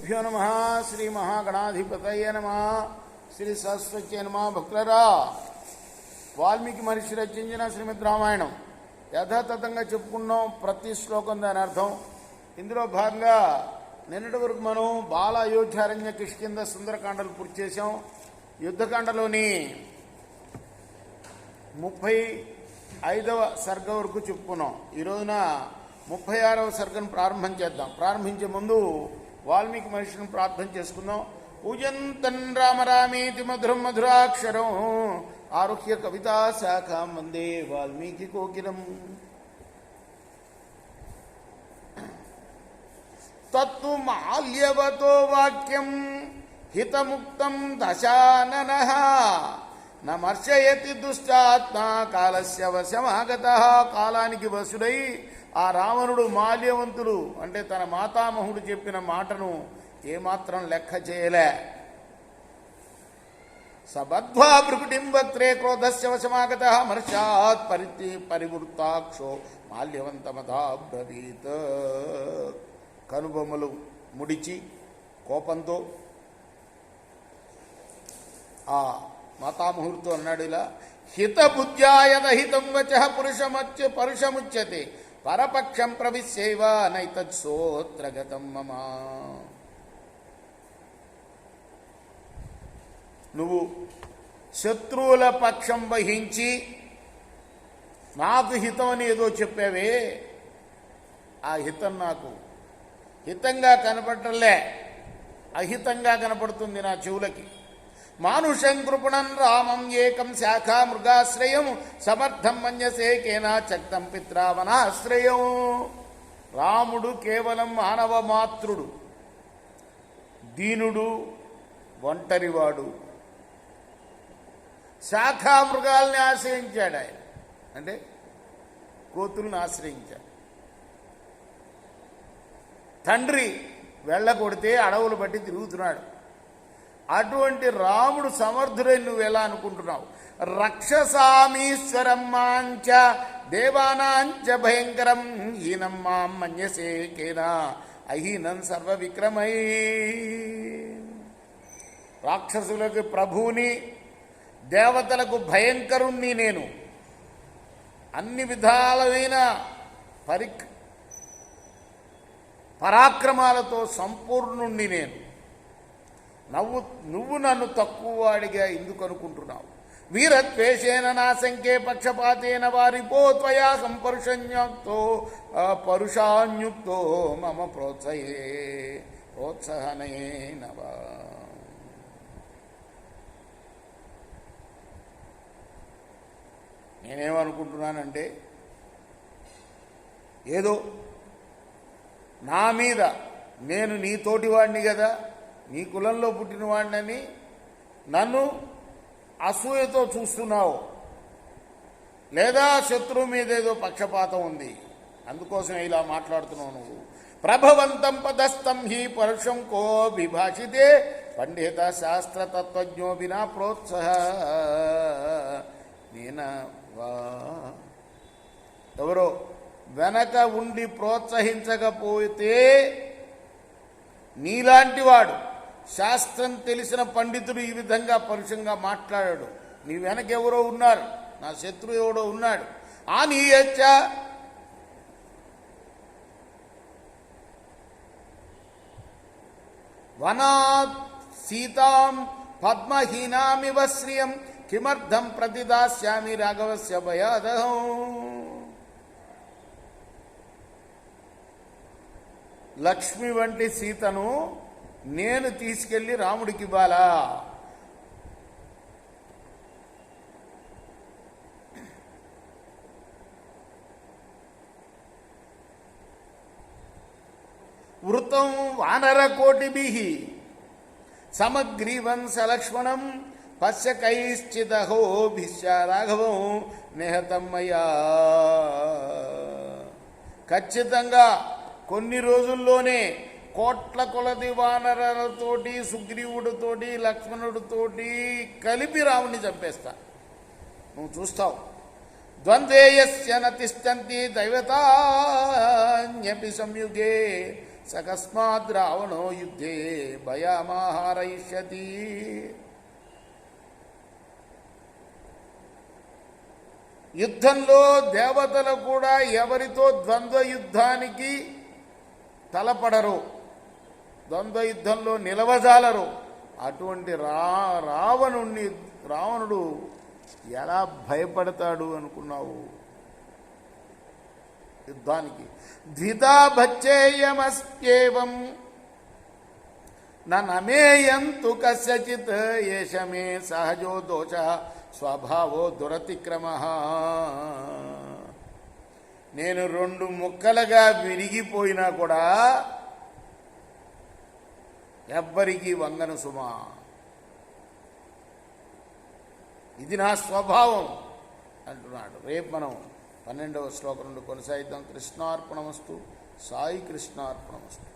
గురుభ్యో నమ. శ్రీ మహాగణాధిపతయ నమ. శ్రీ సరస్వతి నమ. భక్తులరా, వాల్మీకి మహర్షి రచించిన శ్రీమద్ రామాయణం యథాతథంగా చెప్పుకున్నాం. ప్రతి శ్లోకం దాని అర్థం. ఇందులో భాగంగా నిన్నటి వరకు మనం బాల అయోధ్యారణ్య కిష్కింద సుందరకాండలు పూర్తి చేశాం. యుద్ధకాండలోని 35వ సర్గ వరకు చెప్పుకున్నాం. ఈ రోజున 36వ సర్గను ప్రారంభం చేద్దాం. ప్రారంభించే ముందు వాల్మీకి మహర్షిని ప్రార్థన చేసుకుందాం. పూజంతన్ రామ రామేతి మధురం మధురాక్షరం ఆరుహ్య కవితా శాఖాం వందే వాల్మీకి కోకిలం. తత్తు మాల్యవతో వాక్యం హితముక్తం దశాననః నమర్శయతి దుష్టాత్మ కాలస్య వశమాగతః. కాలానికి వశుడై ఆ రావణుడు మాల్యవంతుడు అంటే తన మాతామహుడు చెప్పిన మాటను ఏమాత్రం లెక్క చేయలే. సబద్ధ్వా భృకుటిం వక్త్రే క్రోధస్య వశమాగతః మర్షాత్ పరివృత్తాక్షో మాల్యవంతమథాబ్రవీత్. కనుబొమ్మలు ముడిచి కోపంతో ఆ మాతామహుడితో అన్నాడు ఇలా: హితబుద్ధ్యాయద హితం వచః పరుషముచ్యతే పరపక్షం ప్రవిశ్యైవ నైతత్సోత్రగతం మమ. నువ్వు శత్రువుల పక్షం వహించి నాకు హితం అని ఏదో చెప్పావే, ఆ హితం నాకు హితంగా కనపడలే, అహితంగా కనపడుతుంది నా చెవులకి. మానుషం కృపణం రామం ఏకం శాఖా మృగాశ్రయం సమర్థం మన్యసే కేనా చక్తం పిత్రావనాశ్రయం. రాముడు కేవలం మానవ మాతృడు, దీనుడు, ఒంటరివాడు. శాఖా మృగాల్ని ఆశ్రయించాడు ఆయన, అంటే కోతుల్ని ఆశ్రయించాడు. తండ్రి వెళ్ళకొడితే అడవులు బట్టి తిరుగుతున్నాడు. అటువంటి రాముడు సమర్థుడై నువ్వు ఎలా అనుకుంటున్నావు? రక్షసామీశ్వరం మాంచ దేవానాంచ భయంకరం హీనం మాం మన్యసే కేనా అహీనం సర్వ విక్రమై. రాక్షసులకు ప్రభువుని, దేవతలకు భయంకరుణ్ణి నేను, అన్ని విధాలైన పరాక్రమాలతో సంపూర్ణుణ్ణి నేను. నువ్వు నన్ను తక్కువ వాడిగా ఎందుకు అనుకుంటున్నావు? వీరద్వేషేణ నాశంకే పక్షపాతేన వారిపో త్వయా పరుషాన్యుక్తో మమ ప్రోత్సాహనేనవా. నేనేమనుకుంటున్నానంటే, ఏదో నా మీద, నేను నీ తోటివాడిని కదా, నీ కులంలో పుట్టినవాడినని నన్ను అసూయతో చూస్తున్నావు, లేదా శత్రువు మీద ఏదో పక్షపాతం ఉంది, అందుకోసం ఇలా మాట్లాడుతున్నావు నువ్వు. ప్రభవంతం పదస్థం హి పరుషం కో విభాషితే పండిత శాస్త్రతత్వజ్ఞో వినా ప్రోత్సాహ నేనవా. ఎవరో వెనక ఉండి ప్రోత్సహించకపోతే నీలాంటి వాడు, శాస్త్రం తెలిసిన పండితుడు ఈ విధంగా పరుషంగా మాట్లాడాడు. నీ వెనకెవరో ఉన్నారు, నా శత్రువు ఎవడో ఉన్నాడు. ఆనీయచ్చ వనాత్ సీతాం పద్మహీనామివ శ్రియం కిమర్థం ప్రతిదాస్యామి రాఘవస్య భయాదహం. లక్ష్మి వంటి సీతను నేను తీసుకెళ్లి రాముడికి ఇవ్వాలా? వృతం వానరకోటిభిః సమగ్రీవం సలక్ష్మణం పశ్య కైశ్చిదహోభిశ్చ రాఘవం నిహతం మయా. ఖచ్చితంగా కొన్ని రోజుల్లోనే కోట్ల కొలది వానరులతోటి, సుగ్రీవుడితోటి, లక్ష్మణుడితోటి కలిపి రాముడిని చంపేస్తా, నువ్వు చూస్తావు. ద్వంద్వేయస్య న తిష్టంతి దైవతాన్యపి సంయుగే సకస్మాత్ రావణో యుద్ధే భయమాహారయిష్యతి. యుద్ధంలో దేవతలు కూడా ఎవరితో ద్వంద్వ యుద్ధానికి తలపడరు, ద్వంద్వ యుద్ధంలో నిలవజాలరు. అటువంటి రావణుడు ఎలా భయపడతాడు అనుకున్నావు యుద్ధానికి? ద్విధా భచ్చేయమస్యేవం నమేయంతు కస్యచిత్ ఏషమే సహజో దోష స్వభావో దురతిక్రమ. నేను 2 ముక్కలుగా విరిగిపోయినా కూడా ఎవ్వరికీ వంగను సుమా, ఇది నా స్వభావం అంటున్నాడు. రేపు మనం 12వ శ్లోకం నుండి కొనసాగిద్దాం. కృష్ణార్పణమస్తు. సాయి కృష్ణార్పణమస్తు.